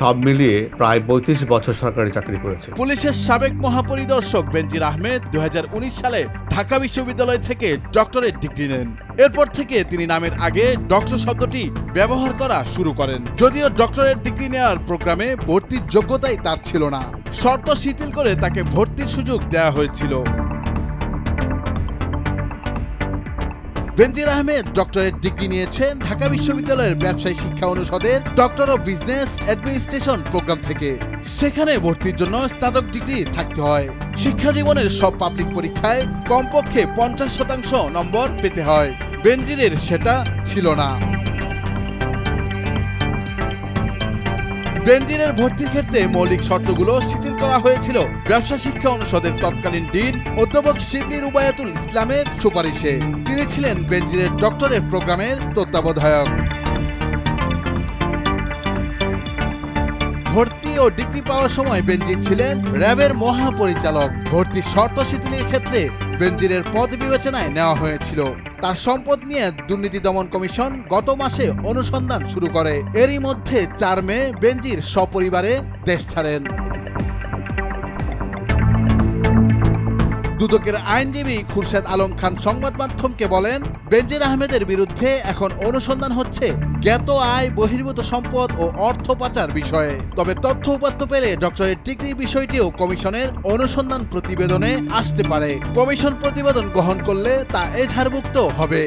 সব মিলিয়ে প্রায় ৩৫ বছর সরকারি চাকরি করেছে। পুলিশের সাবেক মহাপরিদর্শক বেনজির আহমেদ ২০১৯ সালে ঢাকা বিশ্ববিদ্যালয় থেকে ডক্টরেট ডিগ্রি নেন। এরপর থেকে তিনি নামের আগে ডক্টর শব্দটি ব্যবহার করা শুরু করেন। যদিও ডক্টরেট ডিগ্রি নেওয়ার প্রোগ্রামে ভর্তির যোগ্যতাই তার ছিল না, শর্ত শিথিল করে তাকে ভর্তির সুযোগ দেওয়া হয়েছিল। বেনজির আহমেদ ডক্টরেট ডিগ্রি নিয়েছেন ঢাকা বিশ্ববিদ্যালয়ের ব্যবসায়ী শিক্ষা অনুষদের doctor of business administration program থেকে। সেখানে ভর্তির জন্য স্নাতক ডিগ্রি থাকতে হয়। শিক্ষা জীবনের সব পাবলিক পরীক্ষায় কমপক্ষে ৫০% নম্বর পেতে হয়। বেনজিরের সেটা ছিল না। বেনজিরের ভর্তির ক্ষেত্রে মৌলিক শর্তগুলো শিথিল করা হয়েছিল ব্যবসা শিক্ষা অনুষদের তৎকালীন ডিন অধ্যাপক শিবলী রুবায়াতুল ইসলামের সুপারিশে। তিনি ছিলেন বেনজিরের ডক্টরেট প্রোগ্রামের তত্ত্বাবধায়ক। ভর্তি ও ডিগ্রি পাওয়ার সময় বেনজির ছিলেন র্যাবের মহাপরিচালক। ভর্তির শর্ত শিথিলের ক্ষেত্রে বেনজিরের পদ বিবেচনায় নেওয়া হয়েছিল। তার সম্পদ নিয়ে দুর্নীতি দমন কমিশন গত মাসে অনুসন্ধান শুরু করে। এরই মধ্যে ৪ মে বেনজির সপরিবারে দেশ ছাড়েন। দুদকের আইনজীবী খুরশেদ আলম খান সংবাদ মাধ্যমকে বলেন, বেনজির আহমেদের বিরুদ্ধে এখন অনুসন্ধান হচ্ছে জ্ঞাত আয়, বহির্ভূত সম্পদ ও অর্থ পাচার বিষয়ে। তবে তথ্য উপাত্ত পেলে ডক্টরেট ডিগ্রি বিষয়টিও কমিশনের অনুসন্ধান প্রতিবেদনে আসতে পারে। কমিশন প্রতিবেদন গ্রহণ করলে তা এজাহারভুক্ত হবে।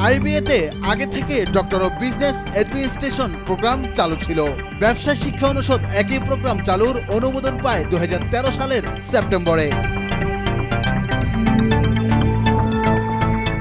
আইবিএতে আগে থেকে doctor of business administration program চালু ছিল। ব্যবসা শিক্ষা অনুষদ একই প্রোগ্রাম চালুর অনুমোদন পায় ২০১৩ সালের সেপ্টেম্বরে।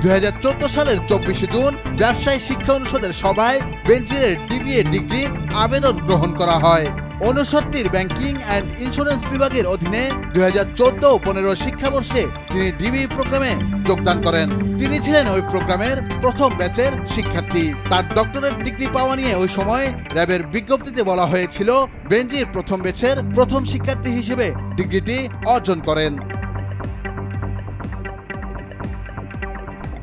২০১৪ সালের ২৪শে জুন ব্যবসায় শিক্ষা অনুষদের সভায় বেনজিরের ডিবিএ ডিগ্রির আবেদন গ্রহণ করা হয়। অনুষদটির ব্যাংকিং অ্যান্ড ইন্স্যুরেন্স বিভাগের অধীনে ২০১৪-১৫ শিক্ষাবর্ষে তিনি ডিবি প্রোগ্রামে যোগদান করেন। তিনি ছিলেন ওই প্রোগ্রামের প্রথম ব্যাচের শিক্ষার্থী। তার ডক্টরেট ডিগ্রি পাওয়া নিয়ে ওই সময় র্যাবের বিজ্ঞপ্তিতে বলা হয়েছিল, বেনজির প্রথম ব্যাচের প্রথম শিক্ষার্থী হিসেবে ডিগ্রিটি অর্জন করেন।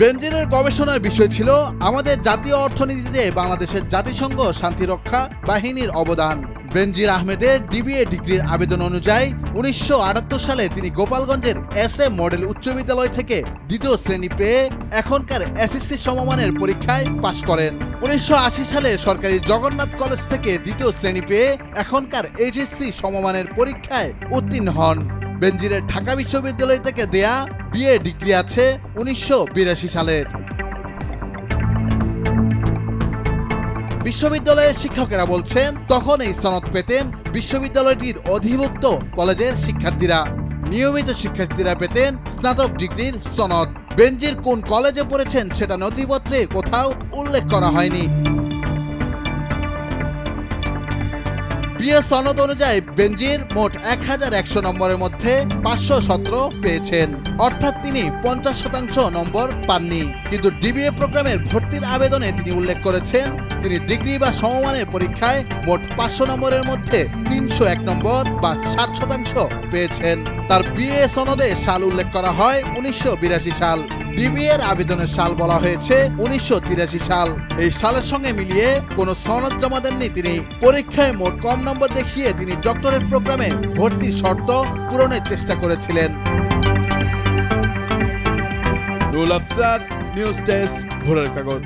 বেনজিরের গবেষণার বিষয় ছিল আমাদের জাতীয় অর্থনীতিতে বাংলাদেশের জাতিসংঘ শান্তিরক্ষা বাহিনীর অবদান। বেনজির আহমেদের ডিবিএ ডিগ্রির আবেদন অনুযায়ী ১৯৭৮ সালে তিনি গোপালগঞ্জের SM মডেল উচ্চ বিদ্যালয় থেকে দ্বিতীয় শ্রেণী পেয়ে এখনকার এসএসসি সমমানের পরীক্ষায় পাশ করেন। ১৯৮০ সালে সরকারি জগন্নাথ কলেজ থেকে দ্বিতীয় শ্রেণী পেয়ে এখনকার এইচএসসি সমমানের পরীক্ষায় উত্তীর্ণ হন। বেনজিরের ঢাকা বিশ্ববিদ্যালয় থেকে দেয়া বিএ ডিগ্রি আছে ১৯৮২ সালের। বিশ্ববিদ্যালয়ের শিক্ষকেরা বলছেন, তখন এই সনদ পেতেন বিশ্ববিদ্যালয়টির অধিভুক্ত কলেজের শিক্ষার্থীরা। নিয়মিত শিক্ষার্থীরা পেতেন স্নাতক ডিগ্রির সনদ। বেনজির কোন কলেজে পড়েছেন সেটা নথিপত্রে কোথাও উল্লেখ করা হয়নি। বিএ সনদ অনুযায়ী বেনজির মোট ১১০০ নম্বরের মধ্যে ৫১৭ পেয়েছেন, অর্থাৎ তিনি ৫০% নম্বর পাননি। কিন্তু ডিবিএ প্রোগ্রামের ভর্তির আবেদনে তিনি উল্লেখ করেছেন তিনি ডিগ্রি বা সমমানের পরীক্ষায় মোট ৫০০ নম্বরের মধ্যে ৩০১ নম্বর বা ৬০% পেয়েছেন। তার বিএ সনদে সাল উল্লেখ করা হয় ১৯৮২ সাল। ডিবিএর আবেদনের সাল বলা হয়েছে ১৯৮৩ সাল। এই সালের সঙ্গে মিলিয়ে কোনো সনদ জমা দেননি তিনি। পরীক্ষায় মোট কম নম্বর দেখিয়ে তিনি ডক্টরেট প্রোগ্রামে ভর্তির শর্ত পূরণের চেষ্টা করেছিলেন। রুল আফসার, নিউজ ডেস্ক, ভোরের কাগজ।